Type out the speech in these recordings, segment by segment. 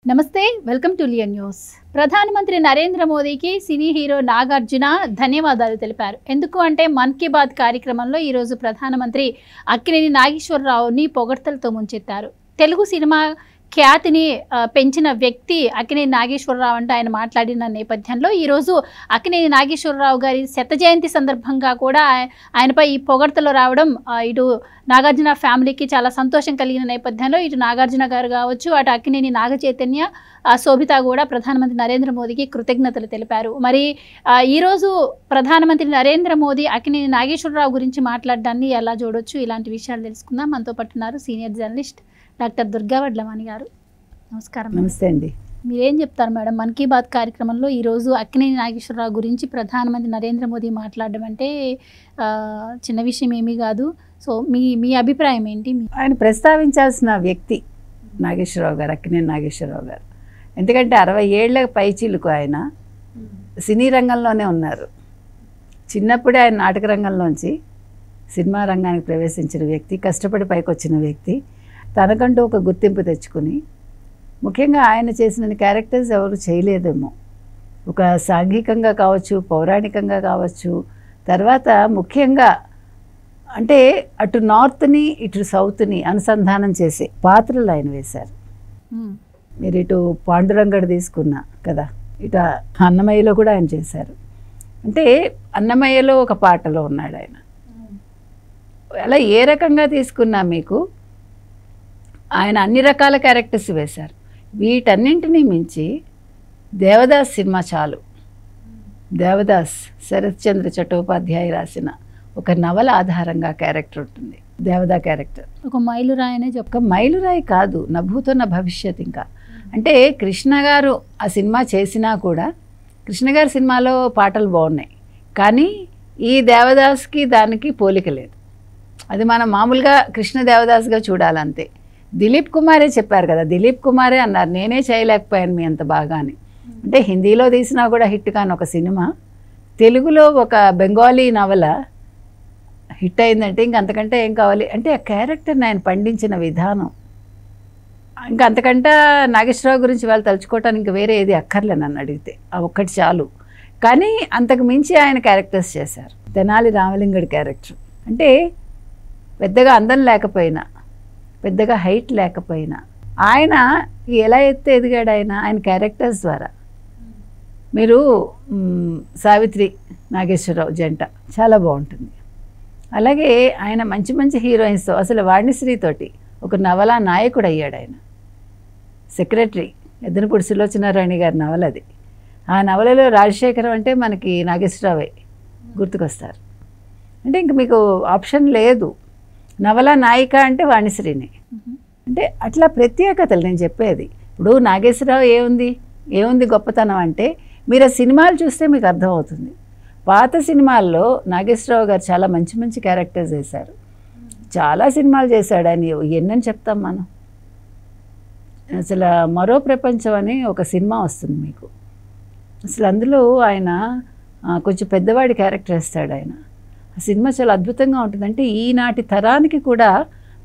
నమస్తే welcome to లియన్ news. ప్రధానమంత్రి నరేంద్ర మోదీకి సినీ హీరో నాగార్జున ధన్యవాదాలు తెలిపారు. ఎందుకు అంటే మన్ కీ బాత్ కార్యక్రమంలో ఈరోజు ప్రధానమంత్రి అక్కినేని నాగేశ్వరరావుని పొగడ్తలతో ముంచెత్తారు. తెలుగు సినిమా ఖ్యాతిని పెంచిన వ్యక్తి అక్కినేని నాగేశ్వరరావు అంటే ఆయన మాట్లాడిన నేపథ్యంలో ఈరోజు అక్కినేని నాగేశ్వరరావు గారి శత జయంతి సందర్భంగా కూడా ఆయనపై ఈ పొగడ్తలు రావడం ఇటు నాగార్జున ఫ్యామిలీకి చాలా సంతోషం కలిగిన నేపథ్యంలో ఇటు నాగార్జున గారు కావచ్చు, అటు అక్కినేని నాగ చైతన్య, శోభిత కూడా ప్రధానమంత్రి నరేంద్ర మోదీకి కృతజ్ఞతలు తెలిపారు. మరి ఈరోజు ప్రధానమంత్రి నరేంద్ర మోదీ అక్కినేని నాగేశ్వరరావు గురించి మాట్లాడడాన్ని ఎలా చూడొచ్చు, ఇలాంటి విషయాలు తెలుసుకుందాం. మనతో పట్టున్నారు senior journalist doctor Durga Vadlamani గారు. నమస్కారం. నమస్తే అండి. మీరేం చెప్తారు మేడం, మన్ కీ బాత్ కార్యక్రమంలో ఈరోజు అక్కినేని నాగేశ్వరరావు గురించి ప్రధానమంత్రి నరేంద్ర మోదీ మాట్లాడడం అంటే చిన్న విషయం ఏమీ కాదు. సో మీ అభిప్రాయం ఏంటి? ఆయన ప్రస్తావించాల్సిన వ్యక్తి నాగేశ్వరరావు గారు, అక్కినేని నాగేశ్వరరావు గారు. ఎందుకంటే 60 ఏళ్ల పైచీలకు ఆయన సినీ రంగంలోనే ఉన్నారు. చిన్నప్పుడే ఆయన నాటక రంగంలోంచి సినిమా రంగానికి ప్రవేశించిన వ్యక్తి, కష్టపడి పైకి వచ్చిన వ్యక్తి, తనకంటూ ఒక గుర్తింపు తెచ్చుకుని, ముఖ్యంగా ఆయన చేసిన క్యారెక్టర్స్ ఎవరు చేయలేదేమో. ఒక సాంఘికంగా కావచ్చు, పౌరాణికంగా కావచ్చు, తర్వాత ముఖ్యంగా అంటే అటు నార్త్ని ఇటు సౌత్ని అనుసంధానం చేసే పాత్రలు ఆయన వేశారు. మీరు ఇటు పాండురంగడు తీసుకున్నా కదా, ఇటు అన్నమయ్యలో కూడా ఆయన చేశారు. అంటే అన్నమయ్యలో ఒక పాటలో ఉన్నాడు ఆయన. అలా ఏ రకంగా తీసుకున్నా మీకు ఆయన అన్ని రకాల క్యారెక్టర్స్ వేశారు. వీటన్నింటినీ మించి దేవదాస్ సినిమా చాలు. దేవదాస్ శరత్చంద్ర చట్టోపాధ్యాయ రాసిన ఒక నవల ఆధారంగా క్యారెక్టర్ ఉంటుంది. దేవదా క్యారెక్టర్ ఒక మైలురాయనే ఒక మైలురాయి కాదు, నభూతున్న భవిష్యత్. ఇంకా అంటే కృష్ణ గారు ఆ సినిమా చేసినా కూడా కృష్ణ గారి సినిమాలో పాటలు బాగున్నాయి, కానీ ఈ దేవదాస్కి దానికి పోలిక లేదు. అది మనం మామూలుగా కృష్ణ దేవదాస్గా చూడాలంతే. దిలీప్ కుమారే చెప్పారు కదా, దిలీప్ కుమారే అన్నారు నేనే చేయలేకపోయాను మీ అంత బాగా అని. అంటే హిందీలో తీసినా కూడా హిట్ కాని ఒక సినిమా తెలుగులో ఒక బెంగాలీ నవల హిట్ అయిందంటే ఇంక అంతకంటే ఏం కావాలి. అంటే ఆ క్యారెక్టర్ని ఆయన పండించిన విధానం, ఇంకా అంతకంటే నాగేశ్వరరావు గురించి వాళ్ళు తలుచుకోవటానికి ఇంక వేరే ఏది అక్కర్లే నన్ను అడిగితే, ఆ ఒక్కటి చాలు. కానీ అంతకు మించి ఆయన క్యారెక్టర్స్ చేశారు. తెనాలి రామలింగడి క్యారెక్టర్ అంటే పెద్దగా అందం లేకపోయినా, పెద్దగా హైట్ లేకపోయినా, ఆయన ఎలా ఎత్తే ఎదిగాడు ఆయన క్యారెక్టర్స్ ద్వారా. మీరు సావిత్రి నాగేశ్వరరావు జంట చాలా బాగుంటుంది. అలాగే ఆయన మంచి మంచి హీరోయిన్స్తో, అసలు వాణిశ్రీతోటి ఒక నవల నాయకుడు అయ్యాడు ఆయన. సెక్రటరీ ఎద్దనపూడి సులోచనారాణి గారి నవల అది. ఆ నవలలో రాజశేఖరం అంటే మనకి నాగేశ్వరరావే గుర్తుకొస్తారు. అంటే ఇంక మీకు ఆప్షన్ లేదు. నవల నాయిక అంటే వాణిశ్రీనే. అంటే అట్లా ప్రత్యేకతలు నేను చెప్పేది. ఇప్పుడు నాగేశ్వరరావు ఏముంది గొప్పతనం అంటే మీరు ఆ సినిమాలు చూస్తే మీకు అర్థమవుతుంది. పాత సినిమాల్లో నాగేశ్వరరావు గారు చాలా మంచి మంచి క్యారెక్టర్స్ వేశారు. చాలా సినిమాలు చేశాడు ఆయన. ఎన్నని చెప్తాం మనం. అసలు మరో ప్రపంచం అని ఒక సినిమా వస్తుంది మీకు. అసలు అందులో ఆయన కొంచెం పెద్దవాడి క్యారెక్టర్ వేస్తాడు ఆయన. ఆ సినిమా చాలా అద్భుతంగా ఉంటుంది. అంటే ఈనాటి తరానికి కూడా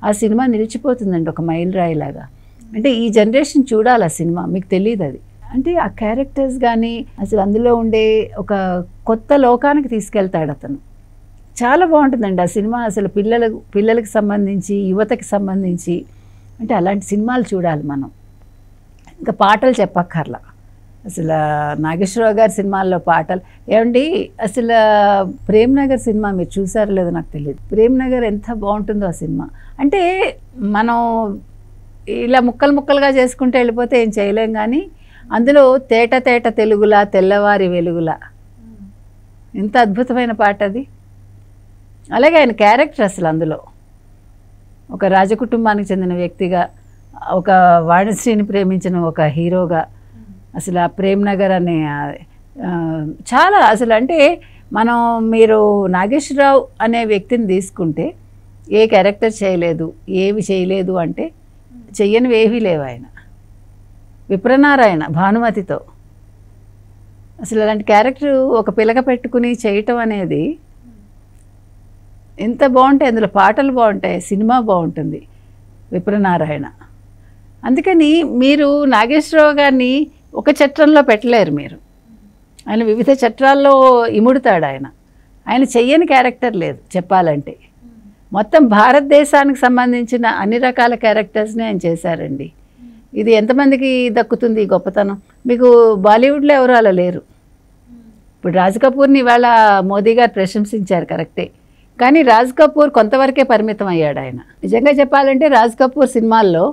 ఆ సినిమా నిలిచిపోతుందండి ఒక మైలురాయిలాగా. అంటే ఈ జనరేషన్ చూడాలి ఆ సినిమా, మీకు తెలియదు అది. అంటే ఆ క్యారెక్టర్స్ కానీ అసలు అందులో ఉండే ఒక కొత్త లోకానికి తీసుకెళ్తాడు అతను. చాలా బాగుంటుందండి ఆ సినిమా. అసలు పిల్లలకి సంబంధించి, యువతకి సంబంధించి, అంటే అలాంటి సినిమాలు చూడాలి మనం. ఇంకా పాటలు చెప్పక్కర్లా. అసలు నాగేశ్వరరావు గారి సినిమాల్లో పాటలు ఏమండి. అసలు ప్రేమ్ నగర్ సినిమా మీరు చూసారో లేదో నాకు తెలియదు. ప్రేమ్ నగర్ ఎంత బాగుంటుందో ఆ సినిమా. అంటే మనం ఇలా ముక్కలుగా చేసుకుంటూ వెళ్ళిపోతే ఏం చేయలేం, కానీ అందులో తేట తెలుగులా తెల్లవారి వెలుగులా ఎంత అద్భుతమైన పాట అది. అలాగే ఆయన క్యారెక్టర్ అసలు అందులో ఒక రాజకుటుంబానికి చెందిన వ్యక్తిగా, ఒక వాణిశ్రీని ప్రేమించిన ఒక హీరోగా, అసలు ఆ ప్రేమ్ నగర్ అనే చాలా అసలు అంటే మీరు నాగేశ్వరరావు అనే వ్యక్తిని తీసుకుంటే ఏ క్యారెక్టర్ చేయలేదు, ఏవి చేయలేదు అంటే చెయ్యనివి ఏవీ లేవు ఆయన. విప్రనారాయణ భానుమతితో అసలు అలాంటి క్యారెక్టర్ ఒక పిలక పెట్టుకుని చేయటం అనేది ఎంత బాగుంటాయి. అందులో పాటలు బాగుంటాయి, సినిమా బాగుంటుంది. విప్రనారాయణ అందుకని మీరు నాగేశ్వరరావు గారిని ఒక చట్రంలో పెట్టలేరు మీరు. ఆయన వివిధ చట్రాల్లో ఇముడుతాడు. ఆయన చెయ్యని క్యారెక్టర్ లేదు చెప్పాలంటే. మొత్తం భారతదేశానికి సంబంధించిన అన్ని రకాల క్యారెక్టర్స్ని ఆయన చేశారండి. ఇది ఎంతమందికి దక్కుతుంది ఈ గొప్పతనం? మీకు బాలీవుడ్లో ఎవరు అలా లేరు. ఇప్పుడు రాజ్ కపూర్ని ఇవాళ మోదీ గారు ప్రశంసించారు, కరెక్టే. కానీ రాజ్ కపూర్ కొంతవరకే పరిమితం అయ్యాడు. ఆయన నిజంగా చెప్పాలంటే రాజ్ కపూర్ సినిమాల్లో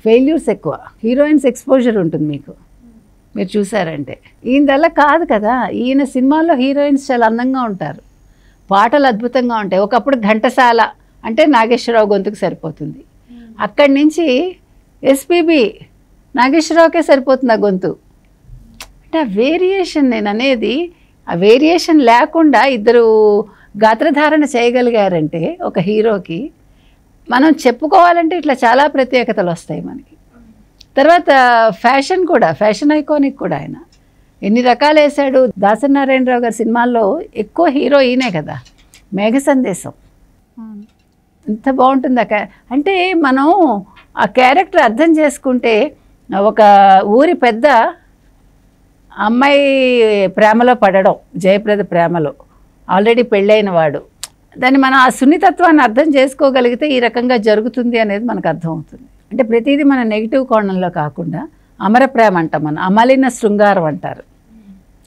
ఫెయిల్యూర్స్ ఎక్కువ, హీరోయిన్స్ ఎక్స్పోజర్ ఉంటుంది మీకు, మీరు చూసారంటే. ఈయనదల్లా కాదు కదా. ఈయన సినిమాల్లో హీరోయిన్స్ చాలా అందంగా ఉంటారు, పాటలు అద్భుతంగా ఉంటాయి. ఒకప్పుడు ఘంటసాల అంటే నాగేశ్వరరావు గొంతుకు సరిపోతుంది. అక్కడి నుంచి ఎస్పీబీ నాగేశ్వరరావుకే సరిపోతుంది ఆ గొంతు. అంటే ఆ వేరియేషన్, నేను అనేది ఆ వేరియేషన్ లేకుండా ఇద్దరు గాత్రధారణ చేయగలిగారంటే ఒక హీరోకి మనం చెప్పుకోవాలంటే ఇట్లా చాలా ప్రత్యేకతలు వస్తాయి మనకి. తర్వాత ఫ్యాషన్ కూడా, ఫ్యాషన్ ఐకానిక్ కూడా ఆయన ఎన్ని రకాలు వేశాడు. దాసరి నారాయణరావు గారి సినిమాల్లో ఎక్కువ హీరో ఈయనే కదా. మేఘ సందేశం ఎంత బాగుంటుంది అంటే మనం ఆ క్యారెక్టర్ అర్థం చేసుకుంటే, ఒక ఊరి పెద్ద అమ్మాయి ప్రేమలో పడడం, జయప్రద ప్రేమలో, ఆల్రెడీ పెళ్ళైన వాడు, దాన్ని మనం ఆ సున్నితత్వాన్ని అర్థం చేసుకోగలిగితే ఈ రకంగా జరుగుతుంది అనేది మనకు అర్థమవుతుంది. అంటే ప్రతిదీ మన నెగిటివ్ కోణంలో కాకుండా అమర ప్రేమ అంటాం, మనం అమలిన శృంగారం అంటారు.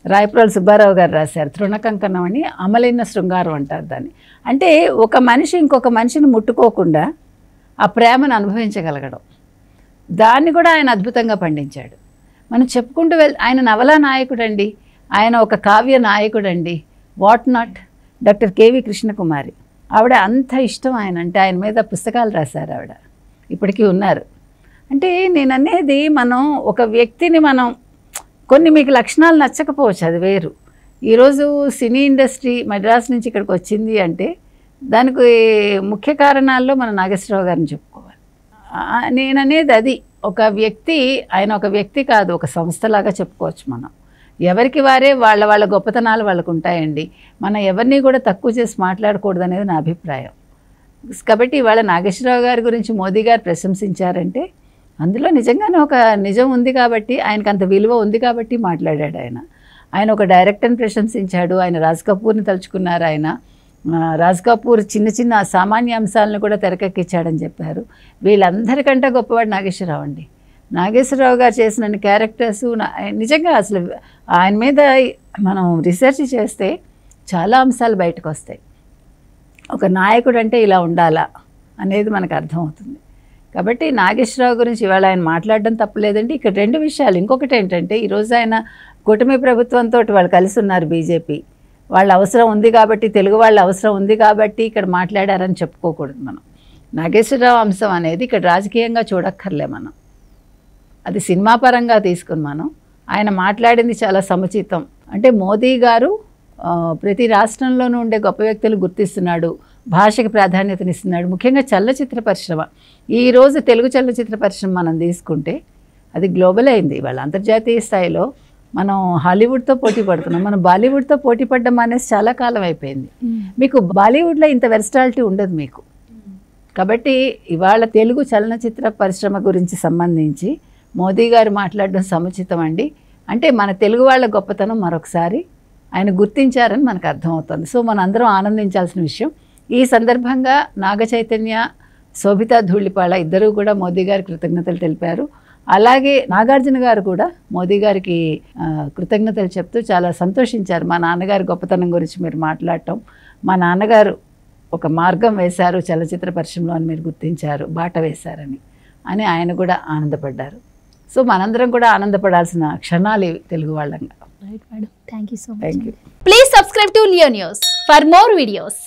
రాయప్రోలు సుబ్బారావు గారు రాశారు తృణకంకణం అని, అమలిన శృంగారం అంటారు దాన్ని. అంటే ఒక మనిషి ఇంకొక మనిషిని ముట్టుకోకుండా ఆ ప్రేమను అనుభవించగలగడం, దాన్ని కూడా ఆయన అద్భుతంగా పండించాడు. మనం చెప్పుకుంటూ ఆయన నవలా నాయకుడండి, ఆయన ఒక కావ్య నాయకుడండి. What not doctor K V Krishnakumari, ఆవిడ అంత ఇష్టం ఆయన అంటే, ఆయన మీద పుస్తకాలు రాశారు ఆవిడ, ఇప్పటికీ ఉన్నారు. అంటే నేను అనేది, మనం ఒక వ్యక్తిని మనం కొన్ని మీకు లక్షణాలు నచ్చకపోవచ్చు, అది వేరు. ఈరోజు సినీ ఇండస్ట్రీ మద్రాసు నుంచి ఇక్కడికి వచ్చింది అంటే దానికి ముఖ్య కారణాల్లో మన నాగేశ్వరరావు గారిని చెప్పుకోవాలి. నేను అనేది అది, ఒక వ్యక్తి, ఆయన ఒక వ్యక్తి కాదు, ఒక సంస్థలాగా చెప్పుకోవచ్చు మనం. ఎవరికి వారే వాళ్ళ గొప్పతనాలు వాళ్ళకు ఉంటాయండి. మనం ఎవరిని కూడా తక్కువ చేసి మాట్లాడకూడదు అనేది నా అభిప్రాయం. కాబట్టి ఇవాళ నాగేశ్వరరావు గారి గురించి మోదీ గారు ప్రశంసించారంటే అందులో నిజంగానే ఒక నిజం ఉంది కాబట్టి, ఆయనకు అంత విలువ ఉంది కాబట్టి మాట్లాడాడు ఆయన. ఆయన ఒక డైరెక్టర్ని ప్రశంసించాడు, ఆయన రాజ్ కపూర్ని తలుచుకున్నారు. ఆయన రాజ్ కపూర్ చిన్న చిన్న సామాన్య అంశాలను కూడా తెరకెక్కించాడని చెప్పారు. వీళ్ళందరికంటే గొప్పవాడు నాగేశ్వరరావు అండి. నాగేశ్వరరావు గారు చేసిన క్యారెక్టర్స్ నిజంగా అసలు ఆయన మీద మనం రీసెర్చ్ చేస్తే చాలా అంశాలు బయటకు వస్తాయి. ఒక నాయకుడు అంటే ఇలా ఉండాలా అనేది మనకు అర్థమవుతుంది. కాబట్టి నాగేశ్వరరావు గురించి ఇవాళ ఆయన మాట్లాడడం తప్పలేదండి. ఇక్కడ రెండు విషయాలు, ఇంకొకటి ఏంటంటే, ఈరోజు ఆయన కూటమి ప్రభుత్వంతో వాళ్ళు కలిసి ఉన్నారు, బీజేపీ. వాళ్ళ అవసరం ఉంది కాబట్టి, తెలుగు వాళ్ళ అవసరం ఉంది కాబట్టి ఇక్కడ మాట్లాడారని చెప్పుకోకూడదు మనం. నాగేశ్వరరావు అంశం అనేది ఇక్కడ రాజకీయంగా చూడక్కర్లే మనం, అది సినిమా పరంగా తీసుకుని మనం ఆయన మాట్లాడింది చాలా సముచితం. అంటే మోదీ గారు ప్రతి రాష్ట్రంలోనూ ఉండే గొప్ప వ్యక్తులు గుర్తిస్తున్నాడు, భాషకి ప్రాధాన్యతనిస్తున్నాడు. ముఖ్యంగా చలనచిత్ర పరిశ్రమ, ఈరోజు తెలుగు చలనచిత్ర పరిశ్రమ మనం తీసుకుంటే అది గ్లోబల్ అయింది. వాళ్ళ అంతర్జాతీయ స్థాయిలో మనం హాలీవుడ్తో పోటీ పడుతున్నాం. మనం బాలీవుడ్తో పోటీ పడ్డం అనేసి చాలా కాలం అయిపోయింది. మీకు బాలీవుడ్లో ఇంత వెర్సటాలిటీ ఉండదు మీకు. కాబట్టి ఇవాళ తెలుగు చలనచిత్ర పరిశ్రమ గురించి సంబంధించి మోదీ గారు మాట్లాడడం సముచితం అండి. అంటే మన తెలుగు వాళ్ళ గొప్పతనం మరొకసారి ఆయన గుర్తించారని మనకు అర్థమవుతుంది. సో మనందరం ఆనందించాల్సిన విషయం. ఈ సందర్భంగా నాగ చైతన్య, శోభితా ధూళిపాళ ఇద్దరూ కూడా మోదీ గారికి కృతజ్ఞతలు తెలిపారు. అలాగే నాగార్జున గారు కూడా మోదీ గారికి కృతజ్ఞతలు చెప్తూ చాలా సంతోషించారు. మా నాన్నగారి గొప్పతనం గురించి మీరు మాట్లాడటం, మా నాన్నగారు ఒక మార్గం వేశారు చలనచిత్ర పరిశ్రమలో అని మీరు గుర్తించారు, బాట వేశారని అని ఆయన కూడా ఆనందపడ్డారు. సో మనందరం కూడా ఆనందపడాల్సిన క్షణాలు ఇవి తెలుగు వాళ్ళంగా. Right madam, thank you so much. Thank you. Please subscribe to Leo news for more videos.